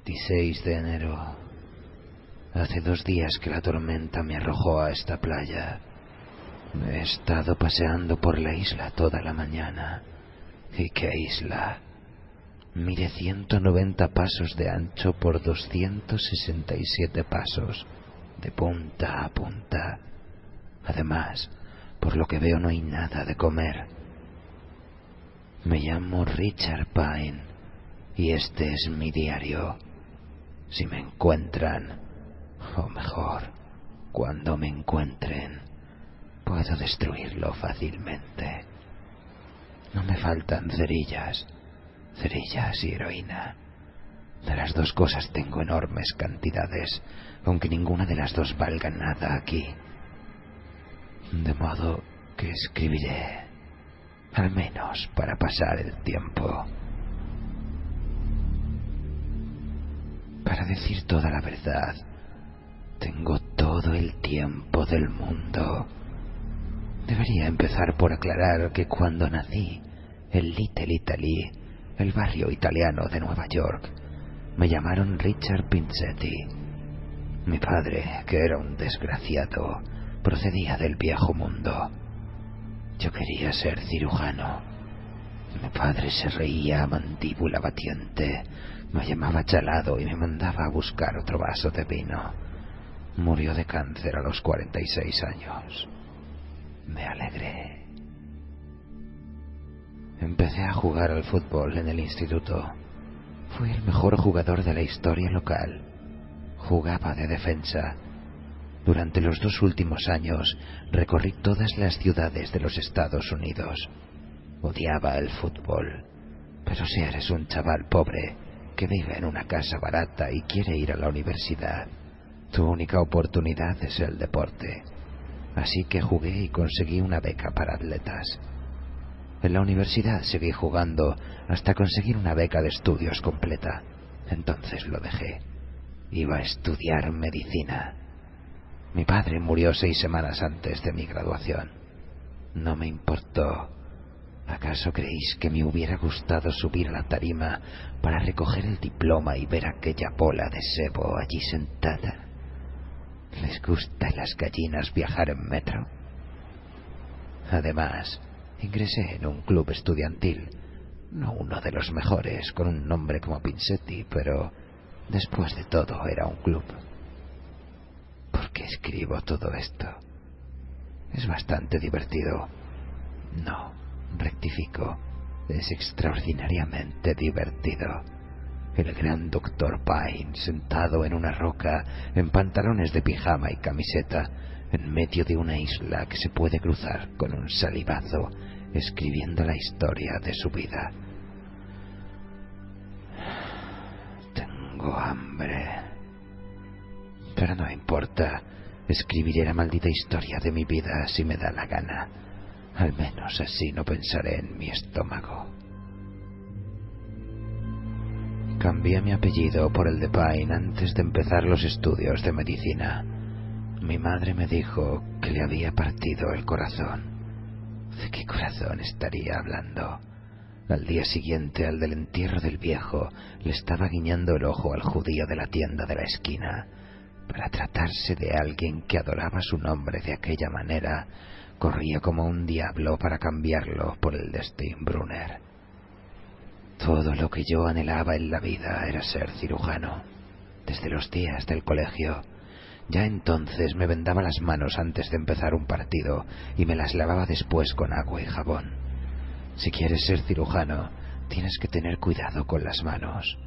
26 de enero. Hace 2 días que la tormenta me arrojó a esta playa. He estado paseando por la isla toda la mañana. ¿Y qué isla? Mide 190 pasos de ancho por 267 pasos, de punta a punta. Además, por lo que veo no hay nada de comer. Me llamo Richard Pine y este es mi diario. Si me encuentran, o mejor, cuando me encuentren, puedo destruirlo fácilmente. No me faltan cerillas y heroína. De las 2 cosas tengo enormes cantidades, aunque ninguna de las 2 valga nada aquí. De modo que escribiré, al menos para pasar el tiempo. Para decir toda la verdad, tengo todo el tiempo del mundo. Debería empezar por aclarar que cuando nací en Little Italy, el barrio italiano de Nueva York, me llamaron Richard Pinsetti. Mi padre, que era un desgraciado, procedía del viejo mundo. Yo quería ser cirujano. Mi padre se reía a mandíbula batiente, me llamaba chalado y me mandaba a buscar otro vaso de vino. Murió de cáncer a los 46 años. Me alegré. Empecé a jugar al fútbol en el instituto. Fui el mejor jugador de la historia local. Jugaba de defensa. Durante los 2 últimos años recorrí todas las ciudades de los Estados Unidos. Odiaba el fútbol, pero si eres un chaval pobre que vive en una casa barata y quiere ir a la universidad, tu única oportunidad es el deporte. Así que jugué y conseguí una beca para atletas. En la universidad seguí jugando hasta conseguir una beca de estudios completa. Entonces lo dejé. Iba a estudiar medicina. Mi padre murió 6 semanas antes de mi graduación. No me importó. ¿Acaso creéis que me hubiera gustado subir a la tarima para recoger el diploma y ver aquella bola de sebo allí sentada? ¿Les gusta a las gallinas viajar en metro? Además, ingresé en un club estudiantil, no uno de los mejores, con un nombre como Pinsetti, pero después de todo era un club. ¿Por qué escribo todo esto? Es bastante divertido. No, rectifico, es extraordinariamente divertido. El gran Dr. Pine, sentado en una roca, en pantalones de pijama y camiseta, en medio de una isla que se puede cruzar con un salivazo, escribiendo la historia de su vida. Tengo hambre. Pero no importa, escribiré la maldita historia de mi vida si me da la gana. Al menos así no pensaré en mi estómago. Cambié mi apellido por el de Pine antes de empezar los estudios de medicina. Mi madre me dijo que le había partido el corazón. ¿De qué corazón estaría hablando? Al día siguiente, al del entierro del viejo, le estaba guiñando el ojo al judío de la tienda de la esquina. Para tratarse de alguien que adoraba su nombre de aquella manera, corría como un diablo para cambiarlo por el de Steinbrunner. Todo lo que yo anhelaba en la vida era ser cirujano. Desde los días del colegio. Ya entonces me vendaba las manos antes de empezar un partido y me las lavaba después con agua y jabón. Si quieres ser cirujano, tienes que tener cuidado con las manos.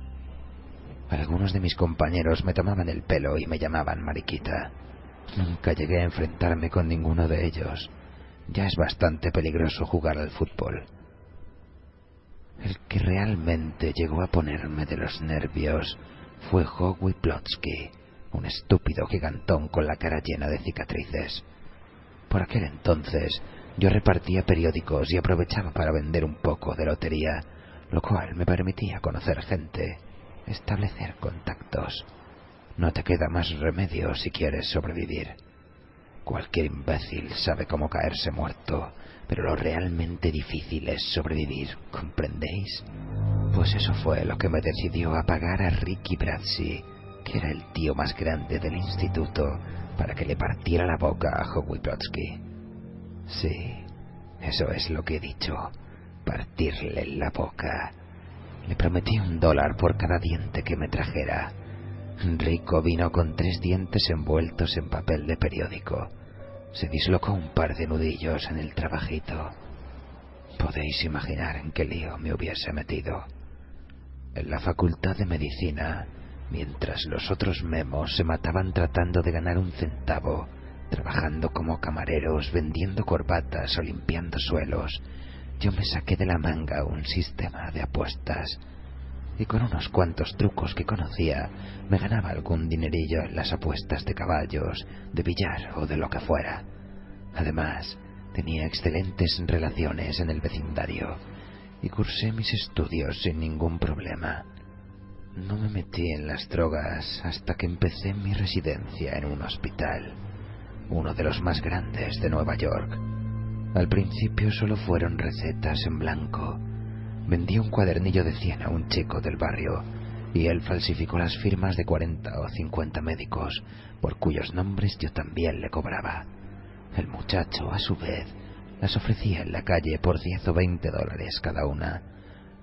Algunos de mis compañeros me tomaban el pelo y me llamaban mariquita. Nunca llegué a enfrentarme con ninguno de ellos. Ya es bastante peligroso jugar al fútbol. El que realmente llegó a ponerme de los nervios fue Howie Plotsky, un estúpido gigantón con la cara llena de cicatrices. Por aquel entonces yo repartía periódicos y aprovechaba para vender un poco de lotería, lo cual me permitía conocer gente, establecer contactos. No te queda más remedio si quieres sobrevivir. Cualquier imbécil sabe cómo caerse muerto, pero lo realmente difícil es sobrevivir, ¿comprendéis? Pues eso fue lo que me decidió a pagar a Ricky Brazzi, que era el tío más grande del instituto, para que le partiera la boca a Howie Brodsky. Sí, eso es lo que he dicho, partirle la boca. Le prometí $1 por cada diente que me trajera. Rico vino con 3 dientes envueltos en papel de periódico. Se dislocó un par de nudillos en el trabajito. Podéis imaginar en qué lío me hubiese metido. En la Facultad de Medicina, mientras los otros memos se mataban tratando de ganar un centavo, trabajando como camareros, vendiendo corbatas o limpiando suelos, yo me saqué de la manga un sistema de apuestas, y con unos cuantos trucos que conocía me ganaba algún dinerillo en las apuestas de caballos, de billar o de lo que fuera. Además, tenía excelentes relaciones en el vecindario y cursé mis estudios sin ningún problema. No me metí en las drogas hasta que empecé mi residencia en un hospital, uno de los más grandes de Nueva York. Al principio solo fueron recetas en blanco. Vendí un cuadernillo de 100 a un chico del barrio y él falsificó las firmas de 40 o 50 médicos, por cuyos nombres yo también le cobraba. El muchacho, a su vez, las ofrecía en la calle por 10 o 20 dólares cada una,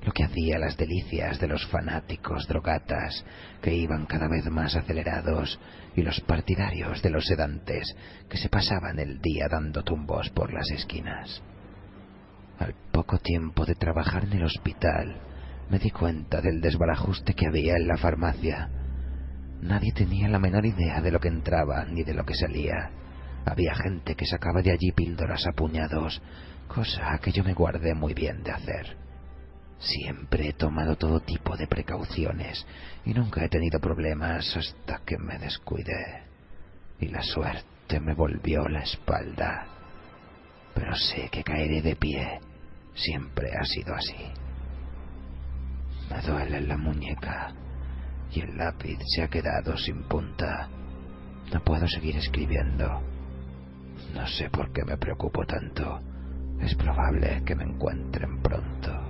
lo que hacía las delicias de los fanáticos drogatas, que iban cada vez más acelerados, y los partidarios de los sedantes, que se pasaban el día dando tumbos por las esquinas. Al poco tiempo de trabajar en el hospital, me di cuenta del desbarajuste que había en la farmacia. Nadie tenía la menor idea de lo que entraba ni de lo que salía. Había gente que sacaba de allí píldoras a puñados, cosa que yo me guardé muy bien de hacer. Siempre he tomado todo tipo de precauciones y nunca he tenido problemas hasta que me descuidé y la suerte me volvió la espalda. Pero sé que caeré de pie. Siempre ha sido así. Me duele la muñeca y el lápiz se ha quedado sin punta. No puedo seguir escribiendo. No sé por qué me preocupo tanto. Es probable que me encuentren pronto.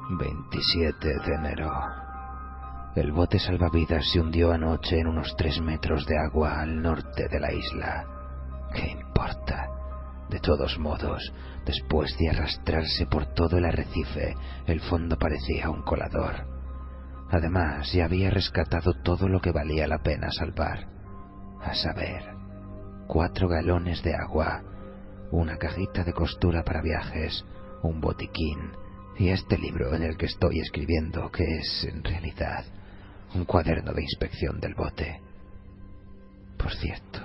...27 de enero... El bote salvavidas se hundió anoche en unos 3 metros de agua al norte de la isla. ¿Qué importa? De todos modos, después de arrastrarse por todo el arrecife, el fondo parecía un colador. Además, ya había rescatado todo lo que valía la pena salvar. A saber, 4 galones de agua, una cajita de costura para viajes, un botiquín y este libro en el que estoy escribiendo, que es, en realidad, un cuaderno de inspección del bote. Por cierto,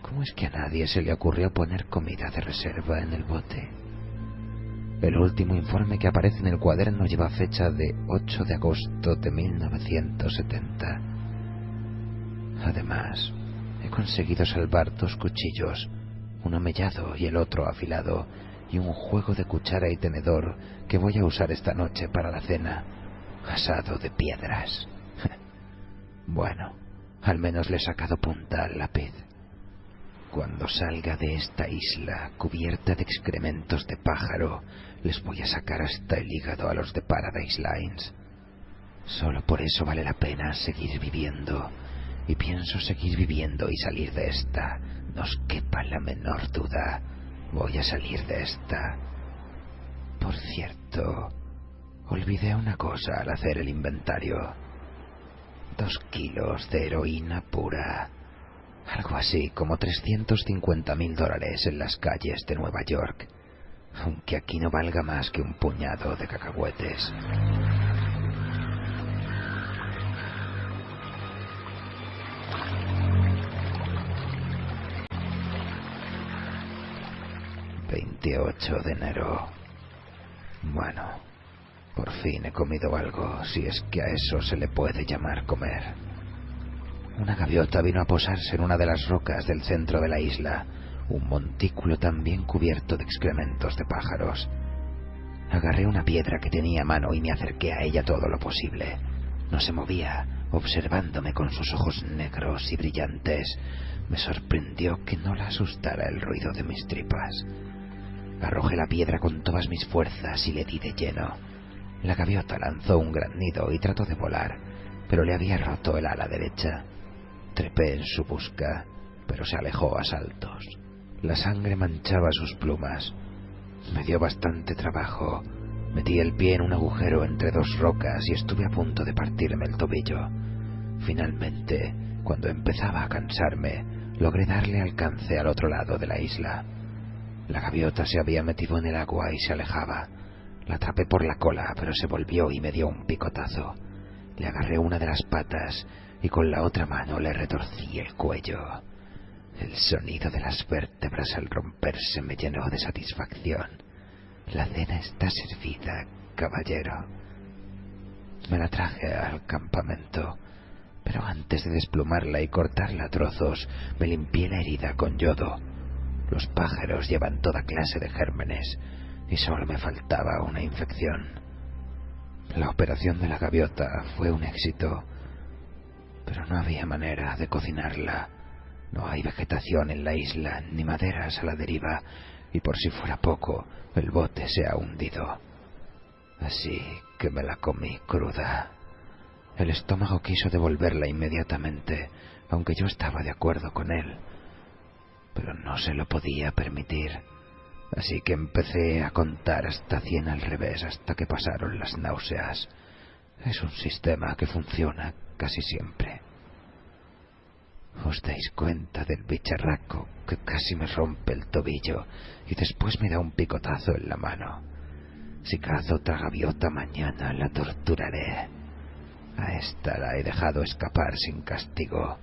¿cómo es que a nadie se le ocurrió poner comida de reserva en el bote? El último informe que aparece en el cuaderno lleva fecha de 8 de agosto de 1970. Además, he conseguido salvar 2 cuchillos, uno mellado y el otro afilado, y un juego de cuchara y tenedor que voy a usar esta noche para la cena, asado de piedras. Bueno, al menos le he sacado punta al lápiz. Cuando salga de esta isla cubierta de excrementos de pájaro, les voy a sacar hasta el hígado a los de Paradise Lines. Solo por eso vale la pena seguir viviendo, y pienso seguir viviendo y salir de esta, no os quepa la menor duda. Voy a salir de esta. Por cierto, olvidé una cosa al hacer el inventario. 2 kilos de heroína pura. Algo así como $350.000 en las calles de Nueva York. Aunque aquí no valga más que un puñado de cacahuetes. ...28 de enero... Bueno, por fin he comido algo, si es que a eso se le puede llamar comer. Una gaviota vino a posarse en una de las rocas del centro de la isla, un montículo también cubierto de excrementos de pájaros. Agarré una piedra que tenía a mano y me acerqué a ella todo lo posible. No se movía, observándome con sus ojos negros y brillantes. Me sorprendió que no la asustara el ruido de mis tripas. Arrojé la piedra con todas mis fuerzas y le di de lleno. La gaviota lanzó un gran nido y trató de volar, pero le había roto el ala derecha. Trepé en su busca, pero se alejó a saltos. La sangre manchaba sus plumas. Me dio bastante trabajo. Metí el pie en un agujero entre dos rocas y estuve a punto de partirme el tobillo. Finalmente, cuando empezaba a cansarme, logré darle alcance al otro lado de la isla. La gaviota se había metido en el agua y se alejaba. La atrapé por la cola, pero se volvió y me dio un picotazo. Le agarré una de las patas y con la otra mano le retorcí el cuello. El sonido de las vértebras al romperse me llenó de satisfacción. La cena está servida, caballero. Me la traje al campamento, pero antes de desplumarla y cortarla a trozos, me limpié la herida con yodo. Los pájaros llevan toda clase de gérmenes y solo me faltaba una infección. La operación de la gaviota fue un éxito, pero no había manera de cocinarla. No hay vegetación en la isla, ni maderas a la deriva, y por si fuera poco, el bote se ha hundido. Así que me la comí cruda. El estómago quiso devolverla inmediatamente, aunque yo estaba de acuerdo con él, pero no se lo podía permitir. Así que empecé a contar hasta 100 al revés hasta que pasaron las náuseas. Es un sistema que funciona casi siempre. ¿Os dais cuenta del bicharraco que casi me rompe el tobillo y después me da un picotazo en la mano? Si cazo otra gaviota mañana la torturaré. A esta la he dejado escapar sin castigo.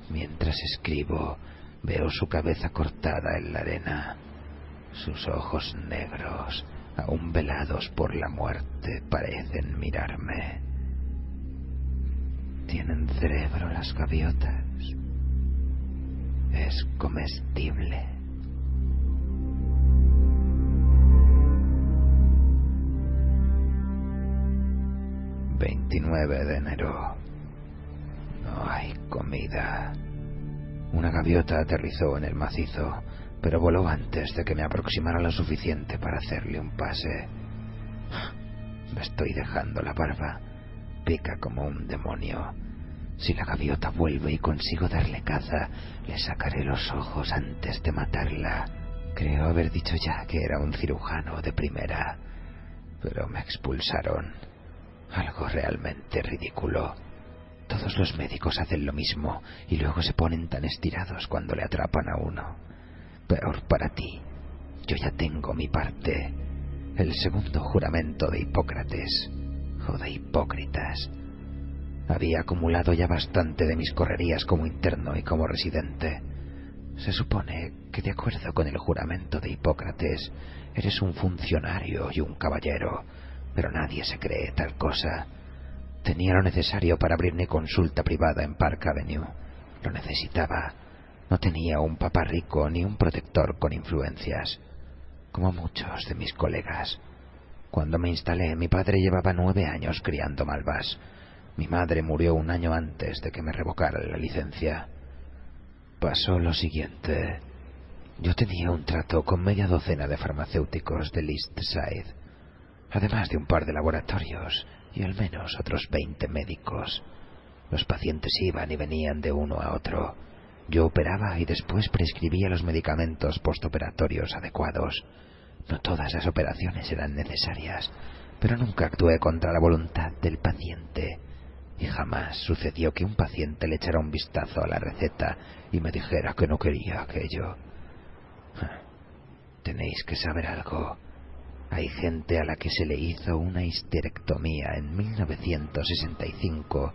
Mientras escribo, veo su cabeza cortada en la arena. Sus ojos negros, aún velados por la muerte, parecen mirarme. ¿Tienen cerebro las gaviotas? Es comestible. ...29 de enero... No hay comida. Una gaviota aterrizó en el macizo, pero voló antes de que me aproximara lo suficiente para hacerle un pase. Me estoy dejando la barba. Pica como un demonio. Si la gaviota vuelve y consigo darle caza, le sacaré los ojos antes de matarla. Creo haber dicho ya que era un cirujano de primera, pero me expulsaron. Algo realmente ridículo. Todos los médicos hacen lo mismo y luego se ponen tan estirados cuando le atrapan a uno. Peor para ti. Yo ya tengo mi parte. El segundo juramento de Hipócrates, o de hipócritas. Había acumulado ya bastante de mis correrías como interno y como residente. Se supone que, de acuerdo con el juramento de Hipócrates, eres un funcionario y un caballero, pero nadie se cree tal cosa. Tenía lo necesario para abrir mi consulta privada en Park Avenue. Lo necesitaba. No tenía un papá rico ni un protector con influencias, como muchos de mis colegas. Cuando me instalé, mi padre llevaba 9 años criando malvas. Mi madre murió un año antes de que me revocaran la licencia. Pasó lo siguiente. Yo tenía un trato con media docena de farmacéuticos del East Side, además de un par de laboratorios y al menos otros 20 médicos. Los pacientes iban y venían de uno a otro. Yo operaba y después prescribía los medicamentos postoperatorios adecuados. No todas las operaciones eran necesarias, pero nunca actué contra la voluntad del paciente. Y jamás sucedió que un paciente le echara un vistazo a la receta y me dijera que no quería aquello. Tenéis que saber algo. Hay gente a la que se le hizo una histerectomía en 1965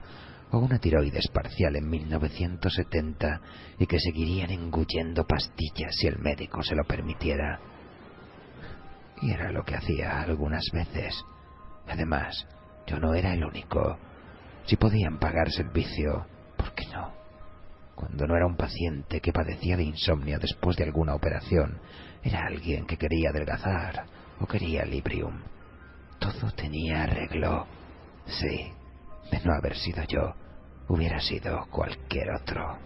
o una tiroides parcial en 1970 y que seguirían engullendo pastillas si el médico se lo permitiera. Y era lo que hacía algunas veces. Además, yo no era el único. Si podían pagar servicio, ¿por qué no? Cuando no era un paciente que padecía de insomnio después de alguna operación, era alguien que quería adelgazar o quería Librium. Todo tenía arreglo. Sí, De no haber sido yo, hubiera sido cualquier otro.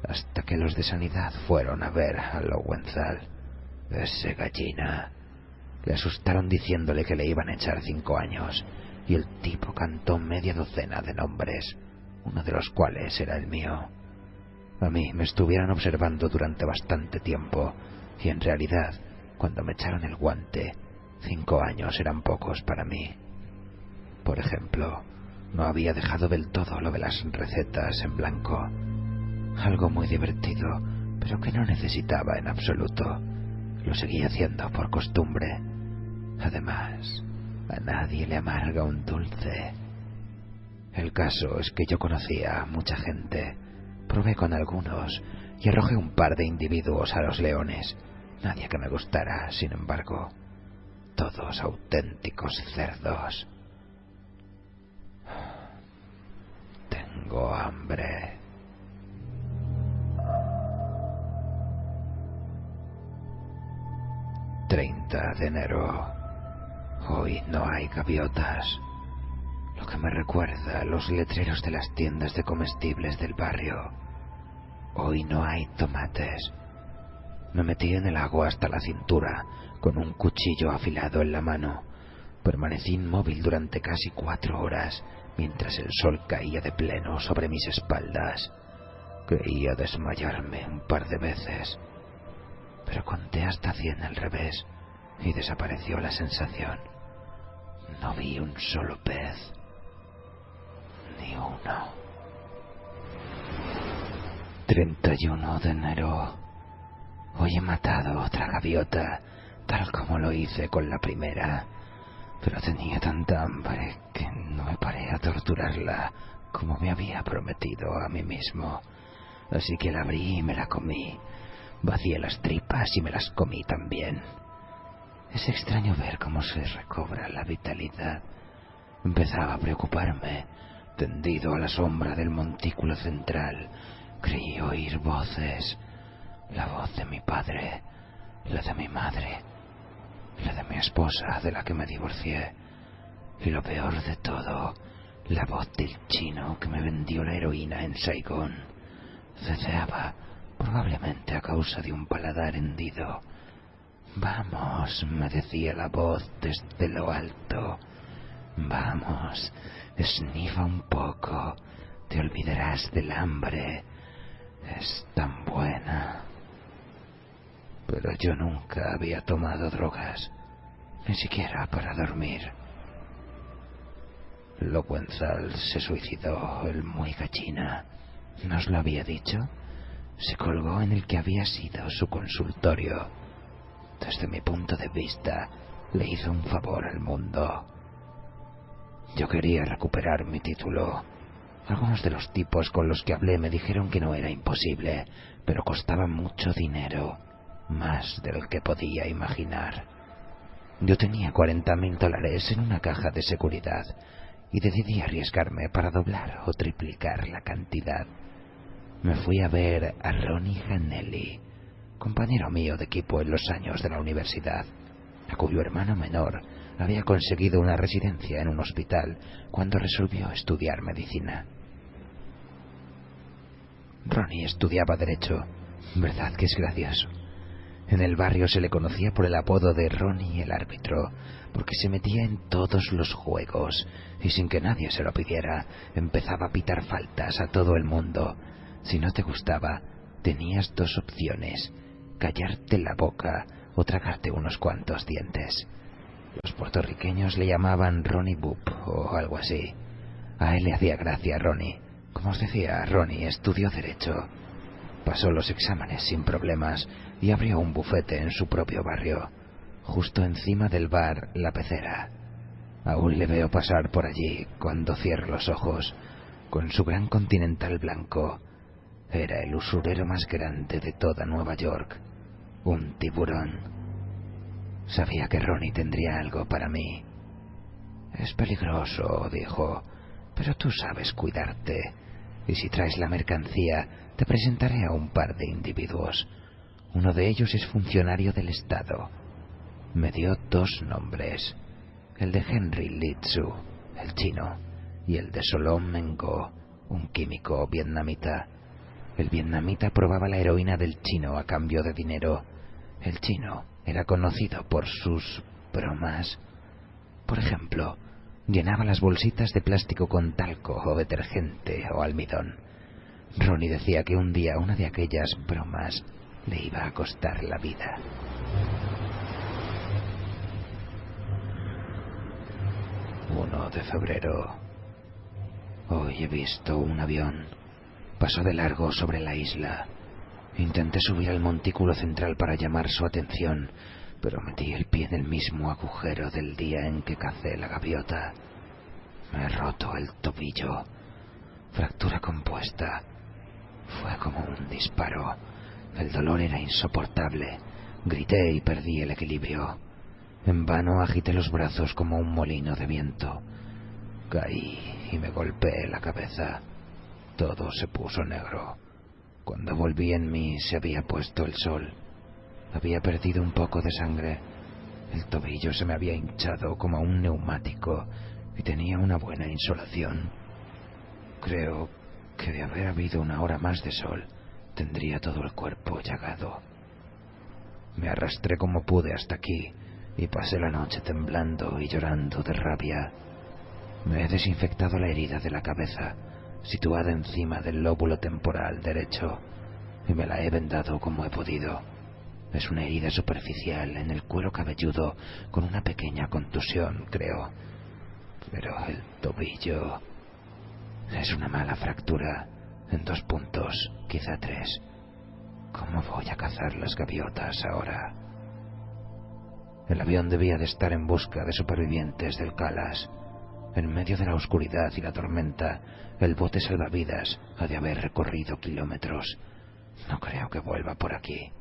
Hasta que los de sanidad fueron a ver a Lowenthal. Ese gallina. Le asustaron diciéndole que le iban a echar 5 años, y el tipo cantó media docena de nombres, uno de los cuales era el mío. A mí me estuvieron observando durante bastante tiempo, y en realidad, cuando me echaron el guante, 5 años eran pocos para mí. Por ejemplo, no había dejado del todo lo de las recetas en blanco. Algo muy divertido, pero que no necesitaba en absoluto. Lo seguía haciendo por costumbre. Además, a nadie le amarga un dulce. El caso es que yo conocía a mucha gente. Probé con algunos y arrojé un par de individuos a los leones. Nadie que me gustara, sin embargo. Todos auténticos cerdos. Tengo hambre. 30 de enero. Hoy no hay gaviotas. Lo que me recuerda a los letreros de las tiendas de comestibles del barrio. Hoy no hay tomates. Me metí en el agua hasta la cintura, con un cuchillo afilado en la mano. Permanecí inmóvil durante casi 4 horas, mientras el sol caía de pleno sobre mis espaldas. Creía desmayarme un par de veces, pero conté hasta 100 al revés, y desapareció la sensación. No vi un solo pez. Ni uno. 31 de enero. Hoy he matado otra gaviota, tal como lo hice con la primera, pero tenía tanta hambre que no me paré a torturarla como me había prometido a mí mismo. Así que la abrí y me la comí. Vacié las tripas y me las comí también. Es extraño ver cómo se recobra la vitalidad. Empezaba a preocuparme. Tendido a la sombra del montículo central, creí oír voces. La voz de mi padre, la de mi madre, la de mi esposa, de la que me divorcié. Y lo peor de todo, la voz del chino que me vendió la heroína en Saigón. Ceceaba, probablemente a causa de un paladar hendido. Vamos, me decía la voz desde lo alto. Vamos, esnifa un poco, te olvidarás del hambre. Es tan buena. Pero yo nunca había tomado drogas, ni siquiera para dormir. Lowenthal se suicidó, el muy gallina. ¿No os lo había dicho? Se colgó en el que había sido su consultorio. Desde mi punto de vista, le hizo un favor al mundo. Yo quería recuperar mi título. Algunos de los tipos con los que hablé me dijeron que no era imposible, pero costaba mucho dinero, más del que podía imaginar. Yo tenía $40,000 en una caja de seguridad y decidí arriesgarme para doblar o triplicar la cantidad. Me fui a ver a Ronnie Hanelli, compañero mío de equipo en los años de la universidad, a cuyo hermano menor había conseguido una residencia en un hospital cuando resolvió estudiar medicina. Ronnie estudiaba Derecho, ¿verdad que es gracioso? En el barrio se le conocía por el apodo de Ronnie el árbitro, porque se metía en todos los juegos y sin que nadie se lo pidiera, empezaba a pitar faltas a todo el mundo. Si no te gustaba, tenías 2 opciones: callarte la boca o tragarte unos cuantos dientes. Los puertorriqueños le llamaban Ronnie Boop o algo así. A él le hacía gracia Ronnie. Como os decía, Ronnie estudió Derecho. Pasó los exámenes sin problemas y abrió un bufete en su propio barrio, justo encima del bar La Pecera. Aún le veo pasar por allí cuando cierro los ojos, con su gran Continental blanco. Era el usurero más grande de toda Nueva York, un tiburón. Sabía que Ronnie tendría algo para mí. Es peligroso, dijo, pero tú sabes cuidarte, y si traes la mercancía, te presentaré a un par de individuos. Uno de ellos es funcionario del Estado. Me dio 2 nombres, el de Henry Litsu, el chino, y el de Solom Mengó, un químico vietnamita. El vietnamita probaba la heroína del chino a cambio de dinero. El chino era conocido por sus bromas. Por ejemplo, llenaba las bolsitas de plástico con talco o detergente o almidón. Ronnie decía que un día una de aquellas bromas le iba a costar la vida. «1 de febrero. Hoy he visto un avión. Pasó de largo sobre la isla. Intenté subir al montículo central para llamar su atención, pero metí el pie en el mismo agujero del día en que cacé la gaviota. Me he roto el tobillo. Fractura compuesta. Fue como un disparo. El dolor era insoportable. Grité y perdí el equilibrio. En vano agité los brazos como un molino de viento. Caí y me golpeé la cabeza. Todo se puso negro. Cuando volví en mí se había puesto el sol. Había perdido un poco de sangre. El tobillo se me había hinchado como un neumático y tenía una buena insolación. Creo que de haber habido una hora más de sol, tendría todo el cuerpo llagado. Me arrastré como pude hasta aquí y pasé la noche temblando y llorando de rabia. Me he desinfectado la herida de la cabeza, situada encima del lóbulo temporal derecho, y me la he vendado como he podido. Es una herida superficial en el cuero cabelludo con una pequeña contusión, creo. Pero el tobillo es una mala fractura en 2 puntos, quizá 3. ¿Cómo voy a cazar las gaviotas ahora? El avión debía de estar en busca de supervivientes del Calas. En medio de la oscuridad y la tormenta, el bote salvavidas ha de haber recorrido kilómetros. No creo que vuelva por aquí.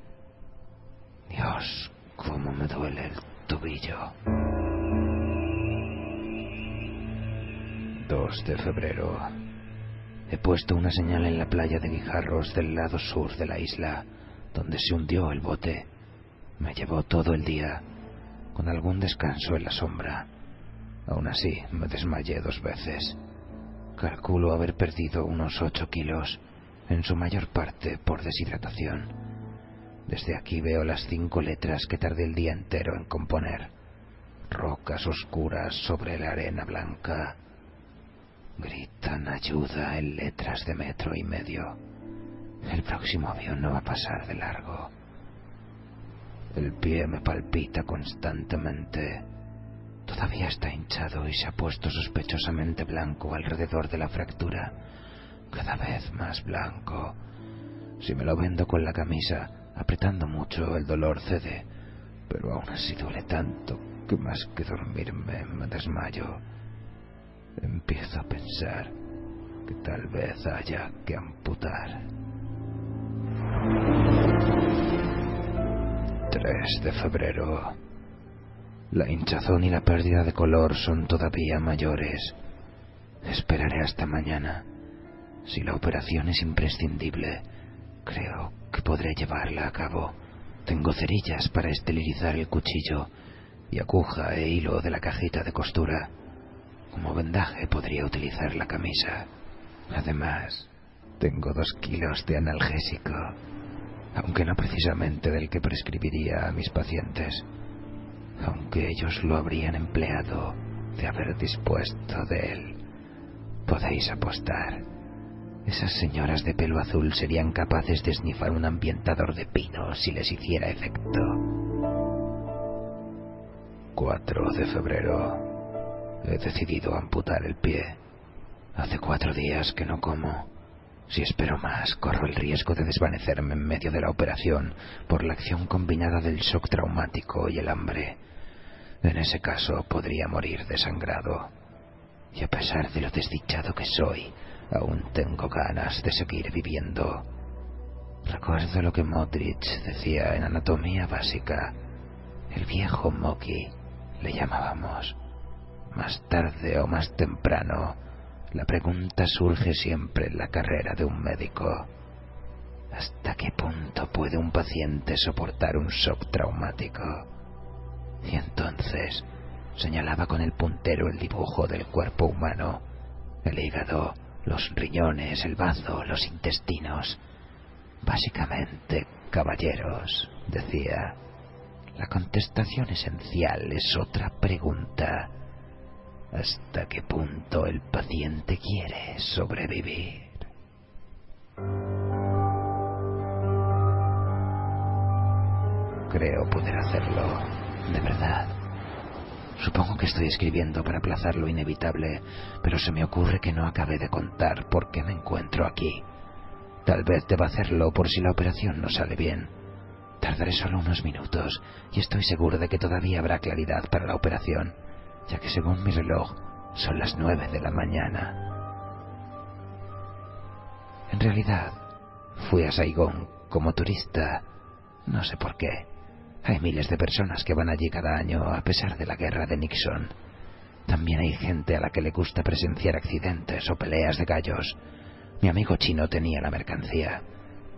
Dios, cómo me duele el tobillo. 2 de febrero. He puesto una señal en la playa de Guijarros del lado sur de la isla, donde se hundió el bote. Me llevó todo el día, con algún descanso en la sombra. Aún así, me desmayé 2 veces. Calculo haber perdido unos 8 kilos, en su mayor parte por deshidratación. Desde aquí veo las 5 letras que tardé el día entero en componer. Rocas oscuras sobre la arena blanca. Gritan ayuda en letras de 1,5 metros. El próximo avión no va a pasar de largo. El pie me palpita constantemente. Todavía está hinchado y se ha puesto sospechosamente blanco alrededor de la fractura. Cada vez más blanco. Si me lo vendo con la camisa, apretando mucho, el dolor cede. Pero aún así duele tanto que más que dormirme me desmayo. Empiezo a pensar que tal vez haya que amputar. 3 de febrero. La hinchazón y la pérdida de color son todavía mayores. Esperaré hasta mañana. Si la operación es imprescindible, creo que podré llevarla a cabo. Tengo cerillas para esterilizar el cuchillo y aguja e hilo de la cajita de costura. Como vendaje podría utilizar la camisa. Además, tengo 2 kilos de analgésico, aunque no precisamente del que prescribiría a mis pacientes. Aunque ellos lo habrían empleado de haber dispuesto de él. Podéis apostar. Esas señoras de pelo azul serían capaces de esnifar un ambientador de pino si les hiciera efecto. 4 de febrero. He decidido amputar el pie. Hace 4 días que no como. Si espero más, corro el riesgo de desvanecerme en medio de la operación por la acción combinada del shock traumático y el hambre. En ese caso podría morir desangrado. Y a pesar de lo desdichado que soy, aún tengo ganas de seguir viviendo. Recuerdo lo que Modric decía en Anatomía Básica. El viejo Moki, le llamábamos. Más tarde o más temprano, la pregunta surge siempre en la carrera de un médico. ¿Hasta qué punto puede un paciente soportar un shock traumático? Y entonces señalaba con el puntero el dibujo del cuerpo humano el hígado, los riñones, el bazo, los intestinos. Básicamente, caballeros, decía, la contestación esencial es otra pregunta. ¿Hasta qué punto el paciente quiere sobrevivir? Creo poder hacerlo, de verdad. Supongo que estoy escribiendo para aplazar lo inevitable, pero se me ocurre que no acabé de contar por qué me encuentro aquí. Tal vez deba hacerlo por si la operación no sale bien. Tardaré solo unos minutos y estoy seguro de que todavía habrá claridad para la operación, ya que según mi reloj son las 9 de la mañana. En realidad, fui a Saigón como turista, no sé por qué. Hay miles de personas que van allí cada año a pesar de la guerra de Nixon. También hay gente a la que le gusta presenciar accidentes o peleas de gallos. Mi amigo chino tenía la mercancía.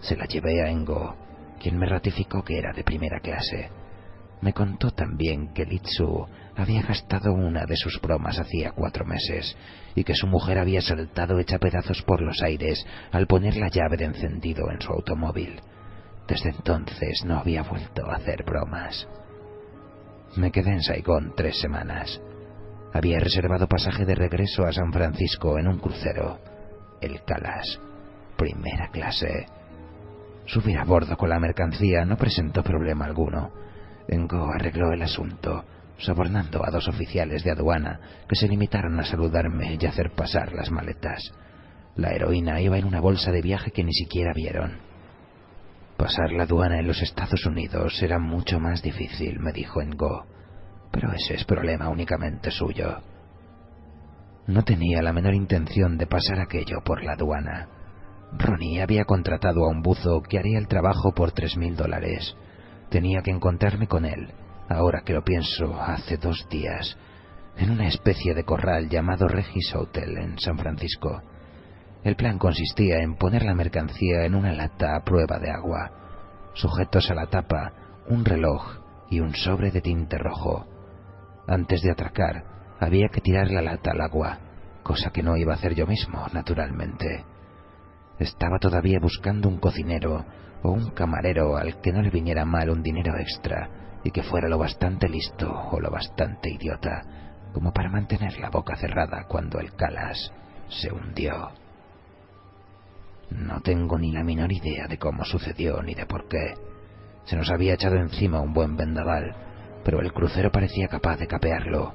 Se la llevé a Engo, quien me ratificó que era de primera clase. Me contó también que Litsu había gastado una de sus bromas hacía 4 meses y que su mujer había saltado hecha pedazos por los aires al poner la llave de encendido en su automóvil. Desde entonces no había vuelto a hacer bromas. Me quedé en Saigón 3 semanas. Había reservado pasaje de regreso a San Francisco en un crucero, el Calas, primera clase. Subir a bordo con la mercancía no presentó problema alguno. Engo arregló el asunto, sobornando a 2 oficiales de aduana que se limitaron a saludarme y hacer pasar las maletas. La heroína iba en una bolsa de viaje que ni siquiera vieron. Pasar la aduana en los Estados Unidos era mucho más difícil, me dijo Engo, pero ese es problema únicamente suyo. No tenía la menor intención de pasar aquello por la aduana. Ronnie había contratado a un buzo que haría el trabajo por $3,000. Tenía que encontrarme con él, ahora que lo pienso, hace 2 días, en una especie de corral llamado Regis Hotel en San Francisco. El plan consistía en poner la mercancía en una lata a prueba de agua, sujetos a la tapa un reloj y un sobre de tinte rojo. Antes de atracar, había que tirar la lata al agua, cosa que no iba a hacer yo mismo, naturalmente. Estaba todavía buscando un cocinero o un camarero al que no le viniera mal un dinero extra y que fuera lo bastante listo o lo bastante idiota como para mantener la boca cerrada cuando el Calas se hundió. No tengo ni la menor idea de cómo sucedió ni de por qué. Se nos había echado encima un buen vendaval, pero el crucero parecía capaz de capearlo.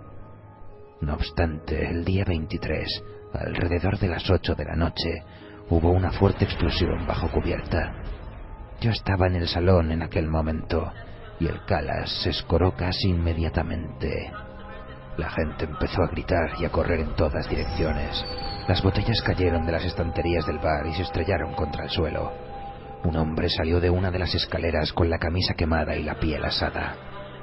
No obstante, el día 23, alrededor de las 8 de la noche, hubo una fuerte explosión bajo cubierta. Yo estaba en el salón en aquel momento, y el Calas se escoró casi inmediatamente. La gente empezó a gritar y a correr en todas direcciones. Las botellas cayeron de las estanterías del bar y se estrellaron contra el suelo. Un hombre salió de una de las escaleras con la camisa quemada y la piel asada.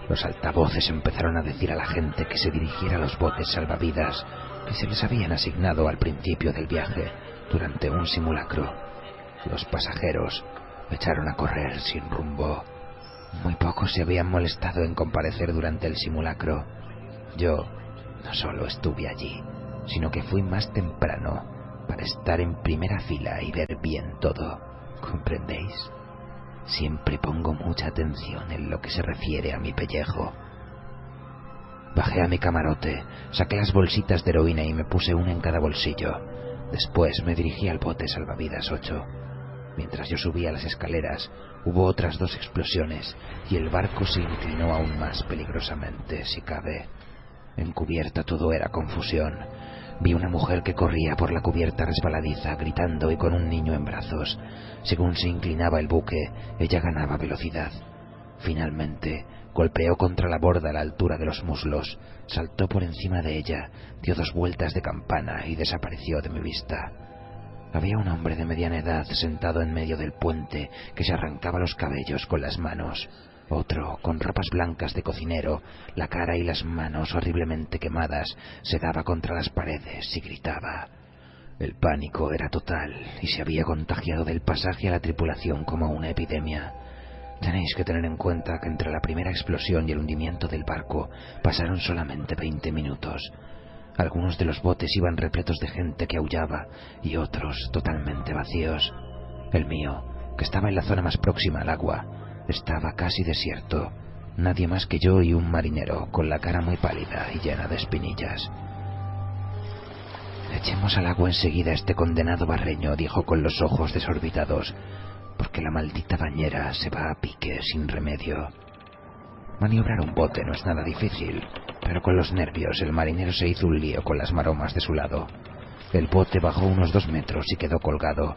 Los altavoces empezaron a decir a la gente que se dirigiera a los botes salvavidas que se les habían asignado al principio del viaje durante un simulacro. Los pasajeros echaron a correr sin rumbo. Muy pocos se habían molestado en comparecer durante el simulacro. Yo no solo estuve allí, sino que fui más temprano para estar en primera fila y ver bien todo. ¿Comprendéis? Siempre pongo mucha atención en lo que se refiere a mi pellejo. Bajé a mi camarote, saqué las bolsitas de heroína y me puse una en cada bolsillo. Después me dirigí al bote salvavidas 8. Mientras yo subía las escaleras, hubo otras 2 explosiones y el barco se inclinó aún más peligrosamente, si cabe. En cubierta todo era confusión. Vi una mujer que corría por la cubierta resbaladiza, gritando y con un niño en brazos. Según se inclinaba el buque, ella ganaba velocidad. Finalmente, golpeó contra la borda a la altura de los muslos, saltó por encima de ella, dio 2 vueltas de campana y desapareció de mi vista. Había un hombre de mediana edad sentado en medio del puente que se arrancaba los cabellos con las manos. Otro, con ropas blancas de cocinero, la cara y las manos horriblemente quemadas, se daba contra las paredes y gritaba. El pánico era total y se había contagiado del pasaje a la tripulación como una epidemia. Tenéis que tener en cuenta que entre la primera explosión y el hundimiento del barco pasaron solamente 20 minutos. Algunos de los botes iban repletos de gente que aullaba y otros totalmente vacíos. El mío, que estaba en la zona más próxima al agua, estaba casi desierto. Nadie más que yo y un marinero, con la cara muy pálida y llena de espinillas. «Echemos al agua enseguida a este condenado barreño», dijo con los ojos desorbitados, «porque la maldita bañera se va a pique sin remedio». Maniobrar un bote no es nada difícil, pero con los nervios el marinero se hizo un lío con las maromas de su lado. El bote bajó unos 2 metros y quedó colgado,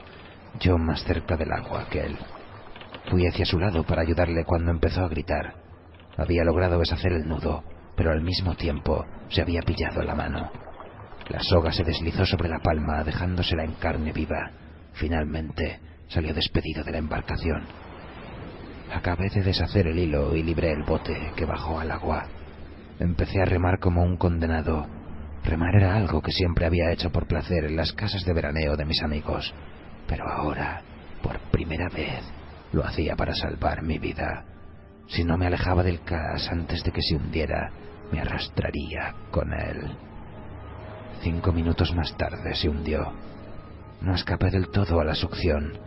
yo más cerca del agua que él. Fui hacia su lado para ayudarle cuando empezó a gritar. Había logrado deshacer el nudo, pero al mismo tiempo se había pillado la mano. La soga se deslizó sobre la palma, dejándosela en carne viva. Finalmente salió despedido de la embarcación. Acabé de deshacer el hilo y libré el bote, que bajó al agua. Empecé a remar como un condenado. Remar era algo que siempre había hecho por placer en las casas de veraneo de mis amigos, pero ahora, por primera vez, lo hacía para salvar mi vida. Si no me alejaba del Caas antes de que se hundiera, me arrastraría con él. 5 minutos más tarde se hundió. No escapé del todo a la succión.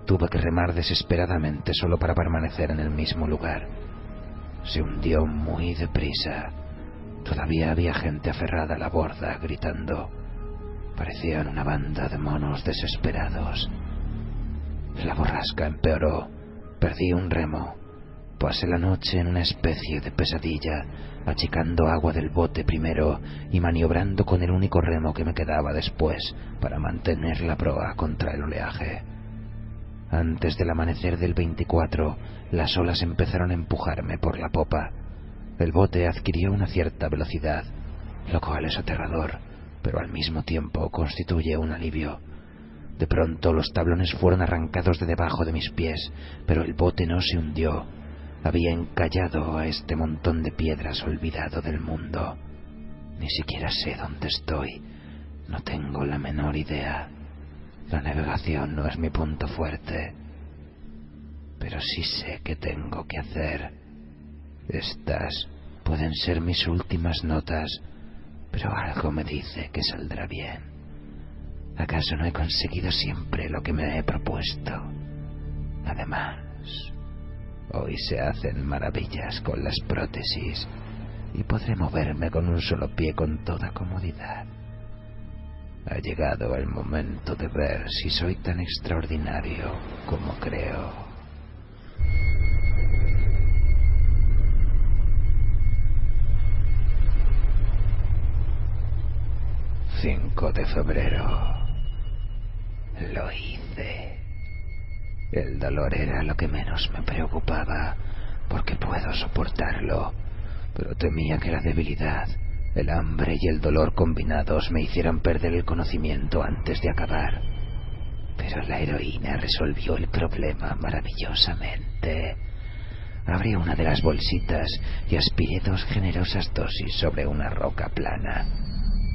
Tuve que remar desesperadamente solo para permanecer en el mismo lugar. Se hundió muy deprisa. Todavía había gente aferrada a la borda, gritando. Parecían una banda de monos desesperados. La borrasca empeoró. Perdí un remo. Pasé la noche en una especie de pesadilla, achicando agua del bote primero y maniobrando con el único remo que me quedaba después para mantener la proa contra el oleaje. Antes del amanecer del 24, las olas empezaron a empujarme por la popa. El bote adquirió una cierta velocidad, lo cual es aterrador, pero al mismo tiempo constituye un alivio. De pronto los tablones fueron arrancados de debajo de mis pies, pero el bote no se hundió. Había encallado a este montón de piedras olvidado del mundo. Ni siquiera sé dónde estoy. No tengo la menor idea. La navegación no es mi punto fuerte. Pero sí sé qué tengo que hacer. Estas pueden ser mis últimas notas, pero algo me dice que saldrá bien. ¿Acaso no he conseguido siempre lo que me he propuesto? Además, hoy se hacen maravillas con las prótesis y podré moverme con un solo pie con toda comodidad. Ha llegado el momento de ver si soy tan extraordinario como creo. 5 de febrero. Lo hice. El dolor era lo que menos me preocupaba, porque puedo soportarlo, pero temía que la debilidad, el hambre y el dolor combinados me hicieran perder el conocimiento antes de acabar. Pero la heroína resolvió el problema maravillosamente. Abrí una de las bolsitas y aspiré 2 generosas dosis sobre una roca plana.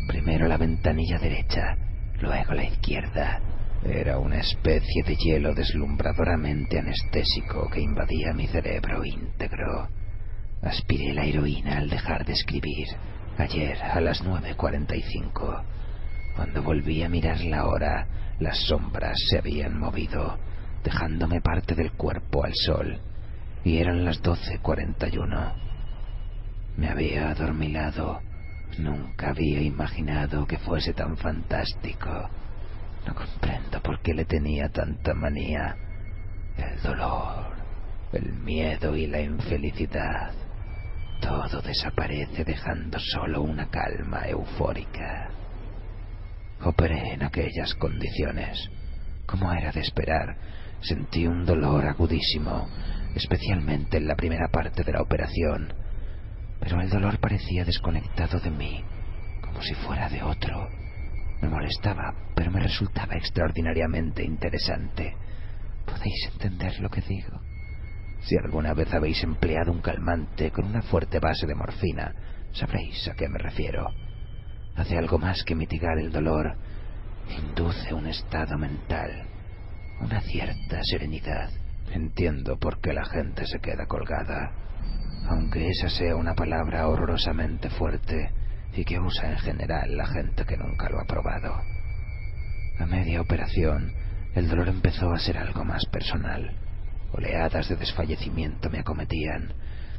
Primero la ventanilla derecha, luego la izquierda. Era una especie de hielo deslumbradoramente anestésico que invadía mi cerebro íntegro. Aspiré la heroína al dejar de escribir, ayer a las 9:45. Cuando volví a mirar la hora, las sombras se habían movido, dejándome parte del cuerpo al sol, y eran las 12:41. Me había adormilado. Nunca había imaginado que fuese tan fantástico. No comprendo por qué le tenía tanta manía. El dolor, el miedo y la infelicidad. Todo desaparece dejando solo una calma eufórica. Operé en aquellas condiciones. Como era de esperar, sentí un dolor agudísimo, especialmente en la primera parte de la operación. Pero el dolor parecía desconectado de mí, como si fuera de otro. Me molestaba, pero me resultaba extraordinariamente interesante. ¿Podéis entender lo que digo? Si alguna vez habéis empleado un calmante con una fuerte base de morfina, sabréis a qué me refiero. Hace algo más que mitigar el dolor. Induce un estado mental, una cierta serenidad. Entiendo por qué la gente se queda colgada. Aunque esa sea una palabra horrorosamente fuerte, y que usa en general la gente que nunca lo ha probado. A media operación, el dolor empezó a ser algo más personal. Oleadas de desfallecimiento me acometían.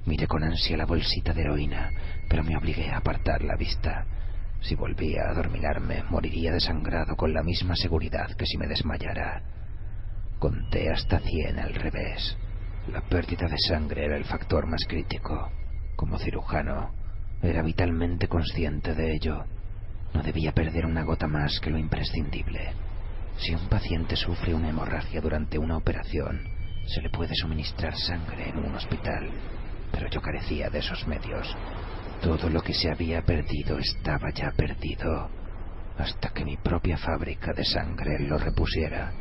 Miré con ansia la bolsita de heroína, pero me obligué a apartar la vista. Si volvía a adormilarme, moriría desangrado con la misma seguridad que si me desmayara. Conté hasta 100 al revés. La pérdida de sangre era el factor más crítico. Como cirujano, era vitalmente consciente de ello. No debía perder una gota más que lo imprescindible. Si un paciente sufre una hemorragia durante una operación, se le puede suministrar sangre en un hospital, pero yo carecía de esos medios. Todo lo que se había perdido estaba ya perdido, hasta que mi propia fábrica de sangre lo repusiera.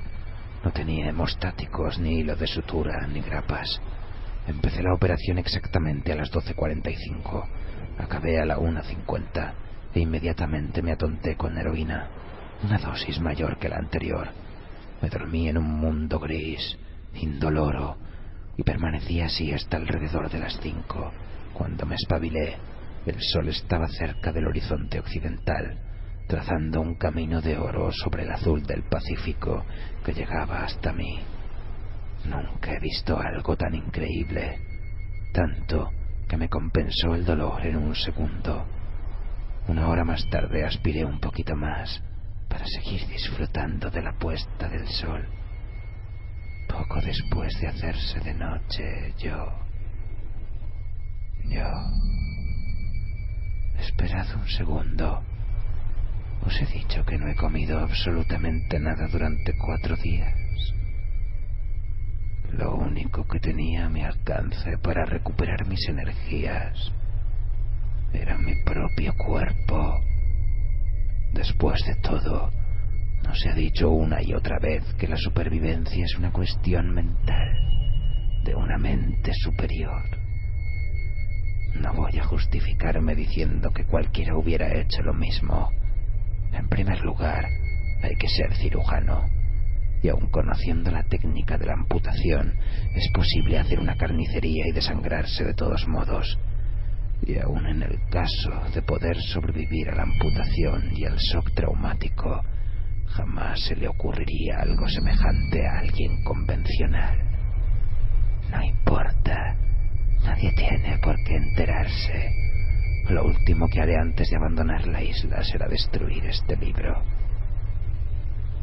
No tenía hemostáticos, ni hilo de sutura, ni grapas. Empecé la operación exactamente a las 12:45. Acabé a la 1:50 e inmediatamente me atonté con heroína, una dosis mayor que la anterior. Me dormí en un mundo gris, indoloro, y permanecí así hasta alrededor de las 5. Cuando me espabilé, el sol estaba cerca del horizonte occidental, trazando un camino de oro sobre el azul del Pacífico que llegaba hasta mí. Nunca he visto algo tan increíble, tanto que me compensó el dolor en un segundo. Una hora más tarde aspiré un poquito más para seguir disfrutando de la puesta del sol. Poco después de hacerse de noche, yo... Esperad un segundo. Os he dicho que no he comido absolutamente nada durante 4 días. Lo único que tenía a mi alcance para recuperar mis energías era mi propio cuerpo. Después de todo, ¿no se ha dicho una y otra vez que la supervivencia es una cuestión mental, de una mente superior? No voy a justificarme diciendo que cualquiera hubiera hecho lo mismo. En primer lugar, hay que ser cirujano, y aun conociendo la técnica de la amputación, es posible hacer una carnicería y desangrarse de todos modos. Y aun en el caso de poder sobrevivir a la amputación y al shock traumático, jamás se le ocurriría algo semejante a alguien convencional. No importa, nadie tiene por qué enterarse. Lo último que haré antes de abandonar la isla será destruir este libro.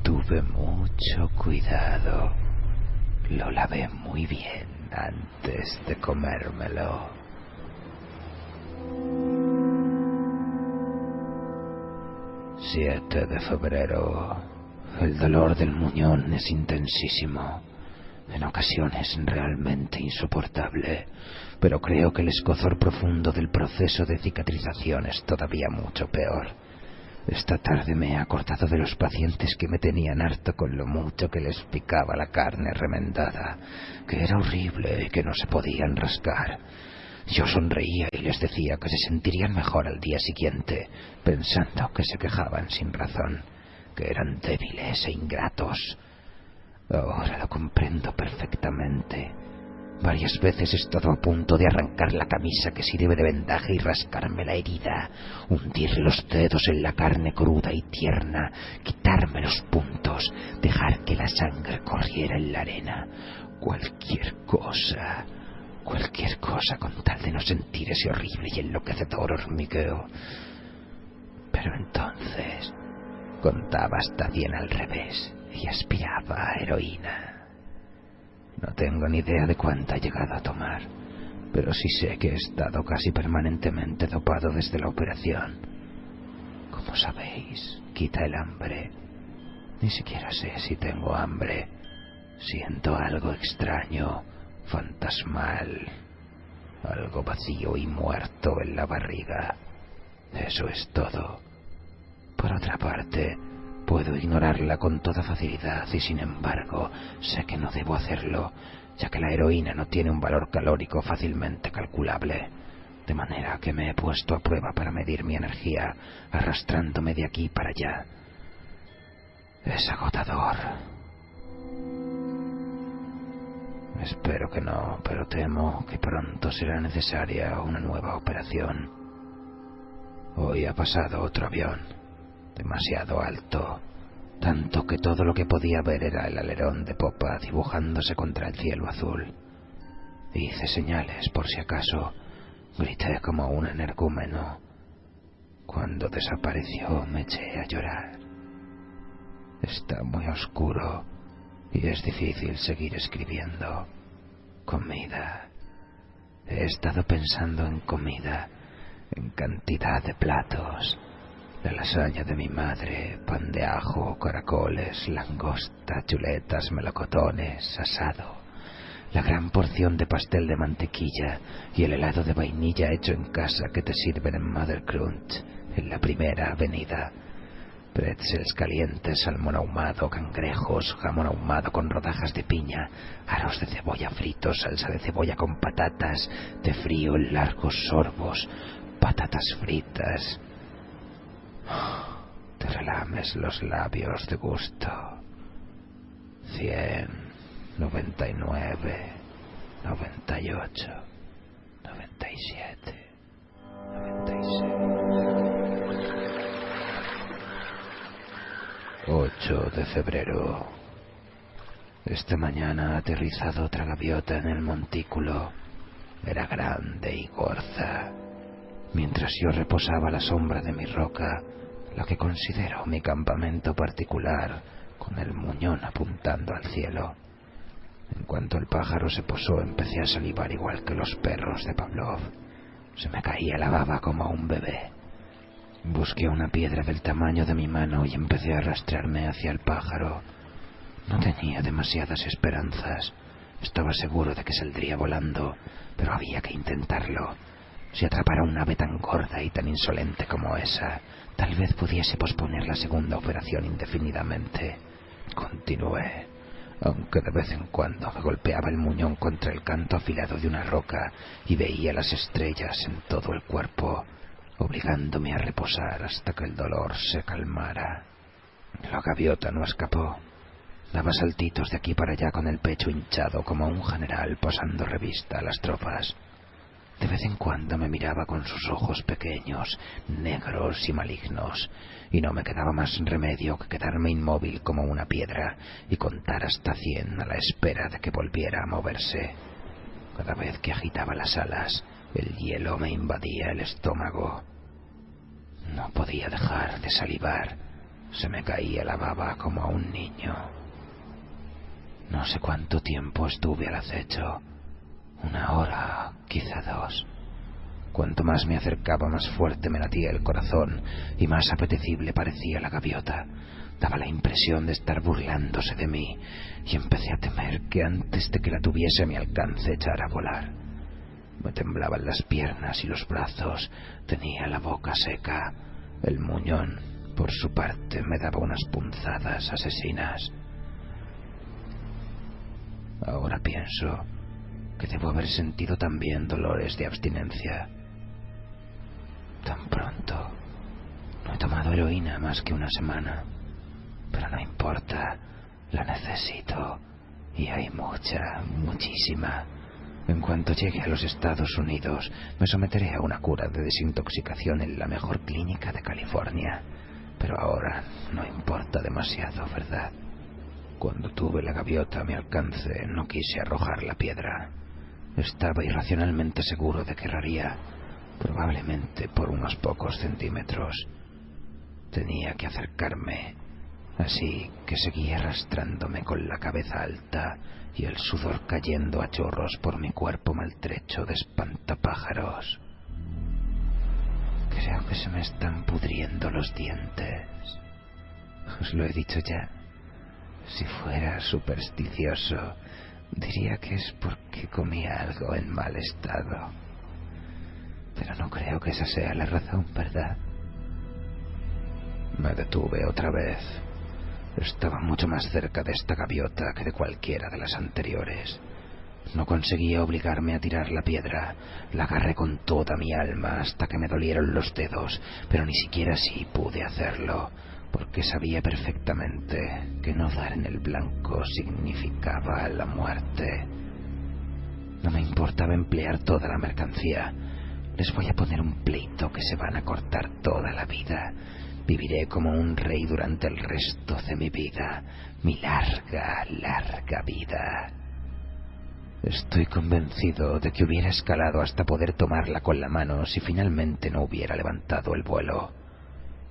Tuve mucho cuidado. Lo lavé muy bien antes de comérmelo. 7 de febrero. El dolor del muñón es intensísimo. En ocasiones realmente insoportable, pero creo que el escozor profundo del proceso de cicatrización es todavía mucho peor. Esta tarde me he acordado de los pacientes que me tenían harto con lo mucho que les picaba la carne remendada, que era horrible y que no se podían rascar. Yo sonreía y les decía que se sentirían mejor al día siguiente, pensando que se quejaban sin razón, que eran débiles e ingratos. Ahora lo comprendo perfectamente. Varias veces he estado a punto de arrancar la camisa que sirve de vendaje y rascarme la herida, hundir los dedos en la carne cruda y tierna, quitarme los puntos, dejar que la sangre corriera en la arena. Cualquier cosa con tal de no sentir ese horrible y enloquecedor hormigueo. Pero entonces contaba hasta 100 al revés y aspiraba a heroína. No tengo ni idea de cuánta he llegado a tomar, pero sí sé que he estado casi permanentemente dopado desde la operación. Como sabéis, quita el hambre. Ni siquiera sé si tengo hambre. Siento algo extraño, fantasmal, algo vacío y muerto en la barriga. Eso es todo. Por otra parte, puedo ignorarla con toda facilidad y sin embargo sé que no debo hacerlo, ya que la heroína no tiene un valor calórico fácilmente calculable, de manera que me he puesto a prueba para medir mi energía, arrastrándome de aquí para allá. Es agotador. Espero que no, pero temo que pronto será necesaria una nueva operación. Hoy ha pasado otro avión, demasiado alto, tanto que todo lo que podía ver era el alerón de popa dibujándose contra el cielo azul. Hice señales por si acaso, grité como un energúmeno. Cuando desapareció me eché a llorar. Está muy oscuro y es difícil seguir escribiendo. Comida. He estado pensando en comida, en cantidad de platos. La lasaña de mi madre, pan de ajo, caracoles, langosta, chuletas, melocotones, asado. La gran porción de pastel de mantequilla y el helado de vainilla hecho en casa que te sirven en Mother Crunch, en la Primera Avenida. Pretzels calientes, salmón ahumado, cangrejos, jamón ahumado con rodajas de piña, aros de cebolla fritos, salsa de cebolla con patatas, de frío en largos sorbos, patatas fritas. Te relames los labios de gusto. 100, 99, 98, 97, 96. 8 de febrero. Esta mañana ha aterrizado otra gaviota en el montículo. Era grande y gorda. Mientras yo reposaba a la sombra de mi roca, lo que considero mi campamento particular, con el muñón apuntando al cielo. En cuanto el pájaro se posó, empecé a salivar igual que los perros de Pavlov. Se me caía la baba como a un bebé. Busqué una piedra del tamaño de mi mano y empecé a arrastrarme hacia el pájaro. No tenía demasiadas esperanzas. Estaba seguro de que saldría volando, pero había que intentarlo. Si atrapara un ave tan gorda y tan insolente como esa, tal vez pudiese posponer la segunda operación indefinidamente. Continué, aunque de vez en cuando me golpeaba el muñón contra el canto afilado de una roca y veía las estrellas en todo el cuerpo, obligándome a reposar hasta que el dolor se calmara. La gaviota no escapó. Daba saltitos de aquí para allá con el pecho hinchado como un general pasando revista a las tropas. De vez en cuando me miraba con sus ojos pequeños, negros y malignos, y no me quedaba más remedio que quedarme inmóvil como una piedra y contar hasta 100 a la espera de que volviera a moverse. Cada vez que agitaba las alas, el hielo me invadía el estómago. No podía dejar de salivar. Se me caía la baba como a un niño. No sé cuánto tiempo estuve al acecho. 1 hora, quizá 2. Cuanto más me acercaba, más fuerte me latía el corazón y más apetecible parecía la gaviota. Daba la impresión de estar burlándose de mí y empecé a temer que antes de que la tuviese a mi alcance echara a volar. Me temblaban las piernas y los brazos, tenía la boca seca. El muñón, por su parte, me daba unas punzadas asesinas. Ahora pienso que debo haber sentido también dolores de abstinencia. Tan pronto. No he tomado heroína más que 1 semana. Pero no importa, la necesito. Y hay mucha, muchísima. En cuanto llegue a los Estados Unidos, me someteré a una cura de desintoxicación en la mejor clínica de California. Pero ahora no importa demasiado, ¿verdad? Cuando tuve la gaviota a mi alcance, no quise arrojar la piedra. Estaba irracionalmente seguro de que erraría, probablemente por unos pocos centímetros. Tenía que acercarme, así que seguí arrastrándome con la cabeza alta y el sudor cayendo a chorros por mi cuerpo maltrecho de espantapájaros. Creo que se me están pudriendo los dientes. Os lo he dicho ya. Si fuera supersticioso, diría que es porque comía algo en mal estado. Pero no creo que esa sea la razón, ¿verdad? Me detuve otra vez. Estaba mucho más cerca de esta gaviota que de cualquiera de las anteriores. No conseguía obligarme a tirar la piedra. La agarré con toda mi alma hasta que me dolieron los dedos, pero ni siquiera así pude hacerlo, porque sabía perfectamente que no dar en el blanco significaba la muerte. No me importaba emplear toda la mercancía. Les voy a poner un pleito que se van a cortar toda la vida. Viviré como un rey durante el resto de mi vida, mi larga, larga vida. Estoy convencido de que hubiera escalado hasta poder tomarla con la mano si finalmente no hubiera levantado el vuelo.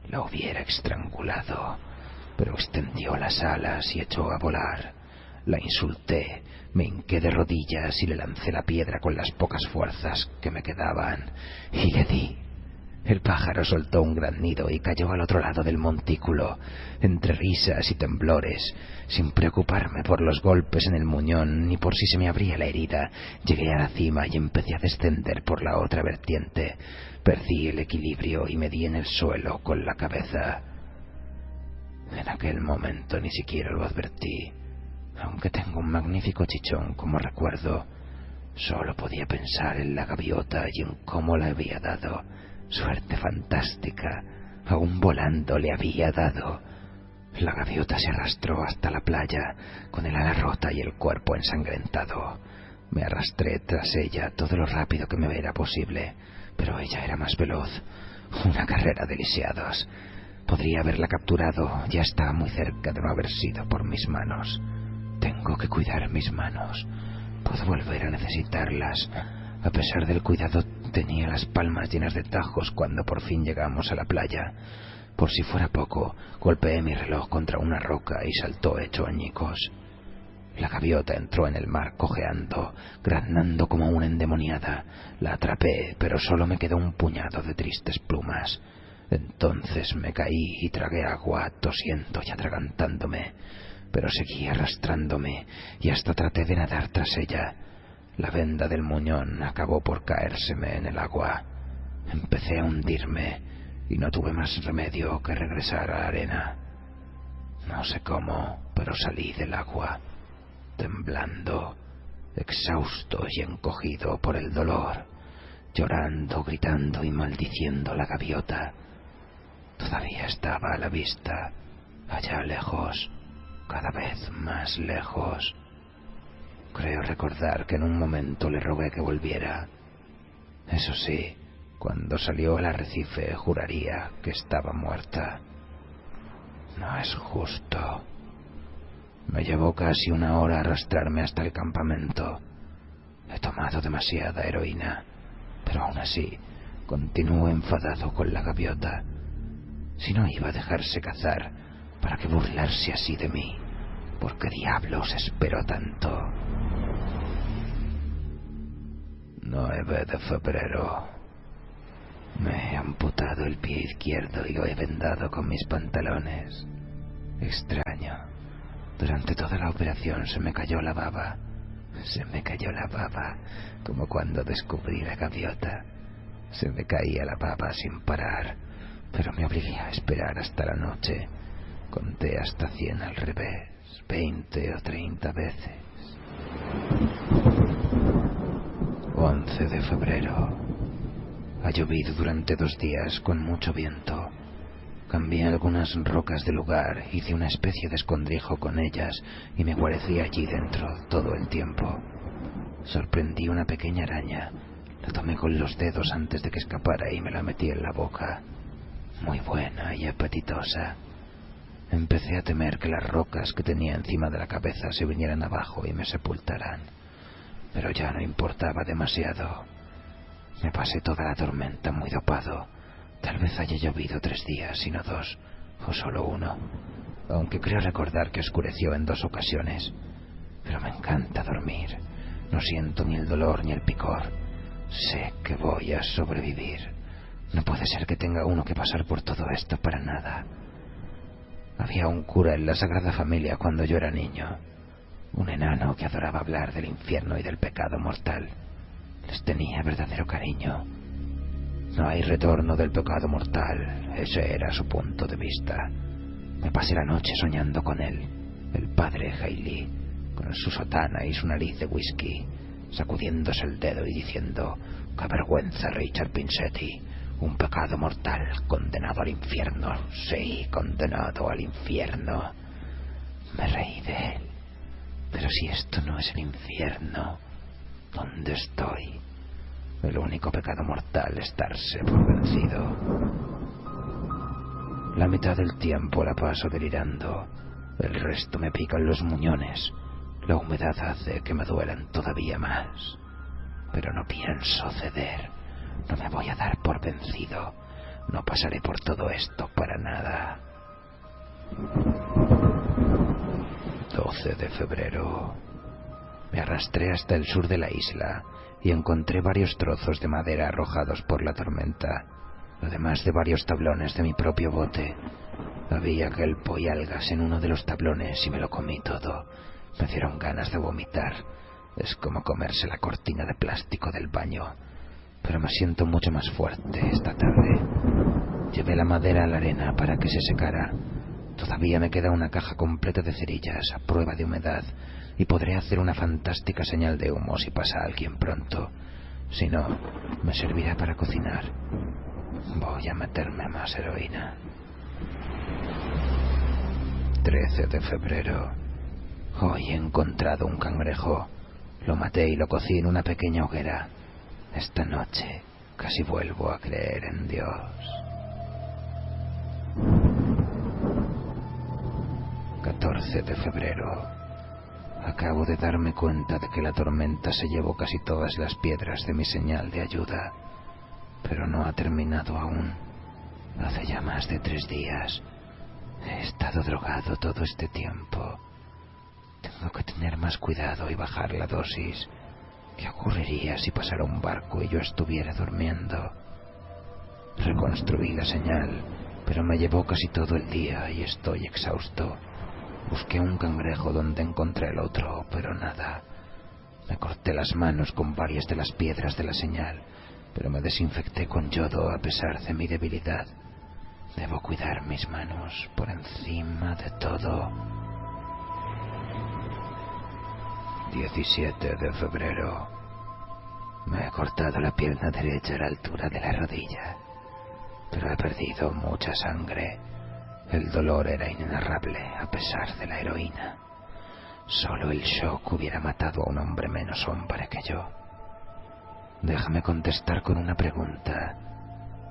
La hubiera estrangulado, pero extendió las alas y echó a volar. La insulté, me hinqué de rodillas y le lancé la piedra con las pocas fuerzas que me quedaban, y le di. El pájaro soltó un gran nido y cayó al otro lado del montículo, entre risas y temblores. Sin preocuparme por los golpes en el muñón ni por si se me abría la herida, llegué a la cima y empecé a descender por la otra vertiente. Perdí el equilibrio y me di en el suelo con la cabeza. En aquel momento ni siquiera lo advertí. Aunque tengo un magnífico chichón como recuerdo, solo podía pensar en la gaviota y en cómo la había dado. Suerte fantástica, aún volando le había dado. La gaviota se arrastró hasta la playa, con el ala rota y el cuerpo ensangrentado. Me arrastré tras ella todo lo rápido que me era posible, pero ella era más veloz. Una carrera de lisiados. Podría haberla capturado, ya estaba muy cerca de no haber sido por mis manos. Tengo que cuidar mis manos. Puedo volver a necesitarlas. A pesar del cuidado, tenía las palmas llenas de tajos cuando por fin llegamos a la playa. Por si fuera poco, golpeé mi reloj contra una roca y saltó hecho añicos. La gaviota entró en el mar cojeando, graznando como una endemoniada. La atrapé, pero solo me quedó un puñado de tristes plumas. Entonces me caí y tragué agua, tosiendo y atragantándome, pero seguí arrastrándome y hasta traté de nadar tras ella. La venda del muñón acabó por caérseme en el agua. Empecé a hundirme y no tuve más remedio que regresar a la arena. No sé cómo, pero salí del agua, temblando, exhausto y encogido por el dolor, llorando, gritando y maldiciendo a la gaviota. Todavía estaba a la vista, allá lejos, cada vez más lejos. Creo recordar que en un momento le rogué que volviera. Eso sí, cuando salió al arrecife juraría que estaba muerta. No es justo. Me llevó casi una hora arrastrarme hasta el campamento. He tomado demasiada heroína, pero aún así continúo enfadado con la gaviota. Si no iba a dejarse cazar, ¿para qué burlarse así de mí? ¿Por qué diablos esperó tanto? 9 de febrero. Me he amputado el pie izquierdo y lo he vendado con mis pantalones. Extraño. Durante toda la operación se me cayó la baba. Se me cayó la baba, como cuando descubrí la gaviota. Se me caía la baba sin parar, pero me obligué a esperar hasta la noche. Conté hasta 100 al revés, 20 o 30 veces. 11 de febrero. Ha llovido durante 2 días con mucho viento. Cambié algunas rocas de lugar, hice una especie de escondrijo con ellas y me guarecí allí dentro todo el tiempo. Sorprendí una pequeña araña. La tomé con los dedos antes de que escapara y me la metí en la boca. Muy buena y apetitosa. Empecé a temer que las rocas que tenía encima de la cabeza se vinieran abajo y me sepultaran. Pero ya no importaba demasiado. Me pasé toda la tormenta muy dopado. Tal vez haya llovido 3 días y no 2, o solo 1, aunque creo recordar que oscureció en 2 ocasiones. Pero me encanta dormir. No siento ni el dolor ni el picor. Sé que voy a sobrevivir. No puede ser que tenga uno que pasar por todo esto para nada. Había un cura en la Sagrada Familia cuando yo era niño. Un enano que adoraba hablar del infierno y del pecado mortal. Les tenía verdadero cariño. No hay retorno del pecado mortal, ese era su punto de vista. Me pasé la noche soñando con él, el padre Hailey, con su sotana y su nariz de whisky, sacudiéndose el dedo y diciendo: «¡Qué vergüenza, Richard Pinsetti! Un pecado mortal, condenado al infierno, sí, condenado al infierno». Me reí de él. Pero si esto no es el infierno, ¿dónde estoy? El único pecado mortal es darse por vencido. La mitad del tiempo la paso delirando. El resto me pican los muñones. La humedad hace que me duelan todavía más. Pero no pienso ceder. No me voy a dar por vencido. No pasaré por todo esto para nada. 12 de febrero. Me arrastré hasta el sur de la isla y encontré varios trozos de madera arrojados por la tormenta, además de varios tablones de mi propio bote. Había kelpo y algas en uno de los tablones y me lo comí todo. Me dieron ganas de vomitar. Es como comerse la cortina de plástico del baño. Pero me siento mucho más fuerte esta tarde. Llevé la madera a la arena para que se secara. Todavía me queda una caja completa de cerillas a prueba de humedad y podré hacer una fantástica señal de humo si pasa alguien pronto. Si no, me servirá para cocinar. Voy a meterme más heroína. 13 de febrero. Hoy he encontrado un cangrejo. Lo maté y lo cocí en una pequeña hoguera. Esta noche casi vuelvo a creer en Dios. 14 de febrero. Acabo de darme cuenta de que la tormenta se llevó casi todas las piedras de mi señal de ayuda, pero no ha terminado aún. Hace ya más de 3 días. He estado drogado todo este tiempo. Tengo que tener más cuidado y bajar la dosis. ¿Qué ocurriría si pasara un barco y yo estuviera durmiendo? Reconstruí la señal, pero me llevó casi todo el día y estoy exhausto. Busqué un cangrejo donde encontré el otro, pero nada. Me corté las manos con varias de las piedras de la señal, pero me desinfecté con yodo a pesar de mi debilidad. Debo cuidar mis manos por encima de todo. 17 de febrero. Me he cortado la pierna derecha a la altura de la rodilla, pero he perdido mucha sangre. El dolor era inenarrable a pesar de la heroína. Solo el shock hubiera matado a un hombre menos hombre que yo. Déjame contestar con una pregunta.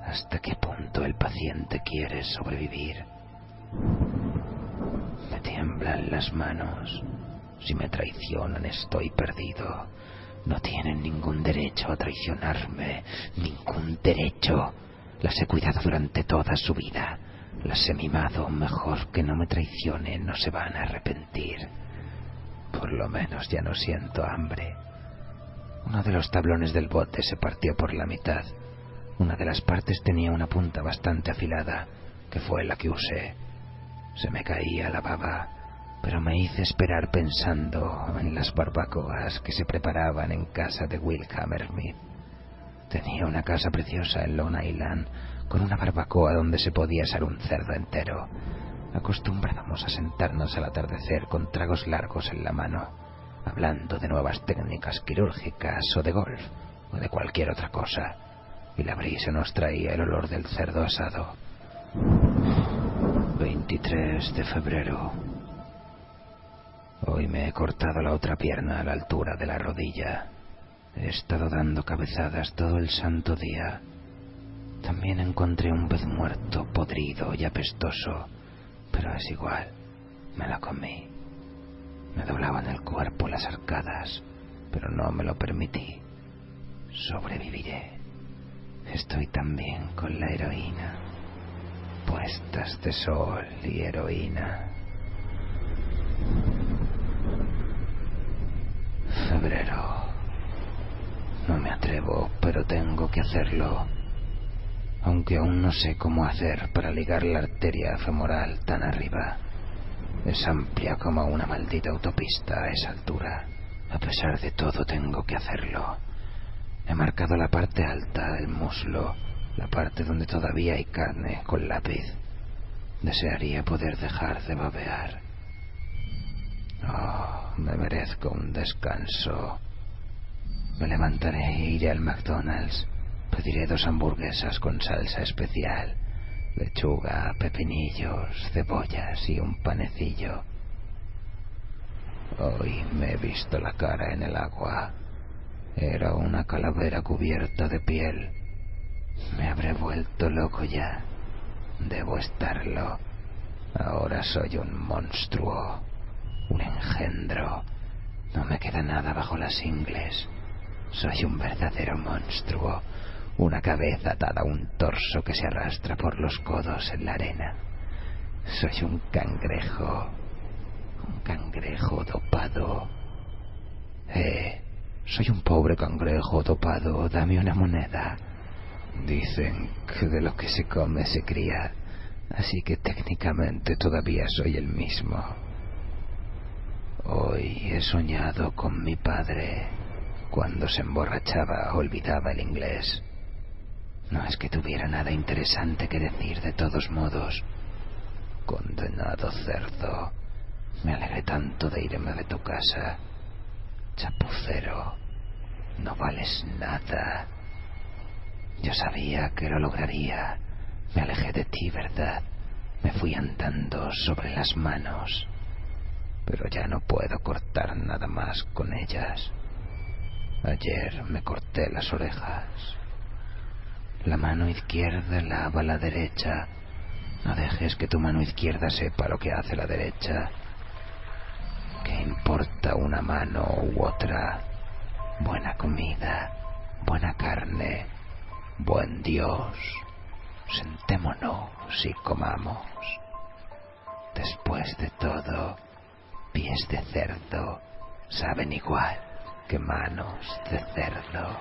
¿Hasta qué punto el paciente quiere sobrevivir? Me tiemblan las manos. Si me traicionan, estoy perdido. No tienen ningún derecho a traicionarme. Ningún derecho. Las he cuidado durante toda su vida. Las he mimado. Mejor que no me traicionen. No se van a arrepentir. Por lo menos ya no siento hambre. Uno de los tablones del bote se partió por la mitad. Una de las partes tenía una punta bastante afilada, que fue la que usé. Se me caía la baba, pero me hice esperar pensando en las barbacoas que se preparaban en casa de Will Hammersmith. Tenía una casa preciosa en Long Island, con una barbacoa donde se podía asar un cerdo entero. Acostumbrábamos a sentarnos al atardecer con tragos largos en la mano, hablando de nuevas técnicas quirúrgicas o de golf, o de cualquier otra cosa, y la brisa nos traía el olor del cerdo asado. 23 de febrero. Hoy me he cortado la otra pierna a la altura de la rodilla. He estado dando cabezadas todo el santo día. También encontré un pez muerto, podrido y apestoso, pero es igual, me lo comí. Me doblaban el cuerpo las arcadas, pero no me lo permití. Sobreviviré. Estoy también con la heroína. Puestas de sol y heroína. Febrero. No me atrevo, pero tengo que hacerlo. Aunque aún no sé cómo hacer para ligar la arteria femoral tan arriba. Es amplia como una maldita autopista a esa altura. A pesar de todo tengo que hacerlo. He marcado la parte alta del muslo, la parte donde todavía hay carne, con lápiz. Desearía poder dejar de babear. Oh, me merezco un descanso. Me levantaré e iré al McDonald's. Pediré 2 hamburguesas con salsa especial, lechuga, pepinillos, cebollas y un panecillo. Hoy me he visto la cara en el agua. Era una calavera cubierta de piel. Me habré vuelto loco ya. Debo estarlo. Ahora soy un monstruo, un engendro. No me queda nada bajo las ingles. Soy un verdadero monstruo, una cabeza atada a un torso que se arrastra por los codos en la arena. Soy un cangrejo dopado. Soy un pobre cangrejo dopado, dame una moneda. Dicen que de lo que se come se cría, así que técnicamente todavía soy el mismo. Hoy he soñado con mi padre. Cuando se emborrachaba olvidaba el inglés. No es que tuviera nada interesante que decir de todos modos. Condenado cerdo. Me alegré tanto de irme de tu casa. Chapucero, no vales nada. Yo sabía que lo lograría. Me alejé de ti, ¿verdad? Me fui andando sobre las manos. Pero ya no puedo cortar nada más con ellas. Ayer me corté las orejas. La mano izquierda lava la derecha. No dejes que tu mano izquierda sepa lo que hace la derecha. ¿Qué importa una mano u otra? Buena comida, buena carne, buen Dios. Sentémonos y comamos. Después de todo, pies de cerdo saben igual que manos de cerdo.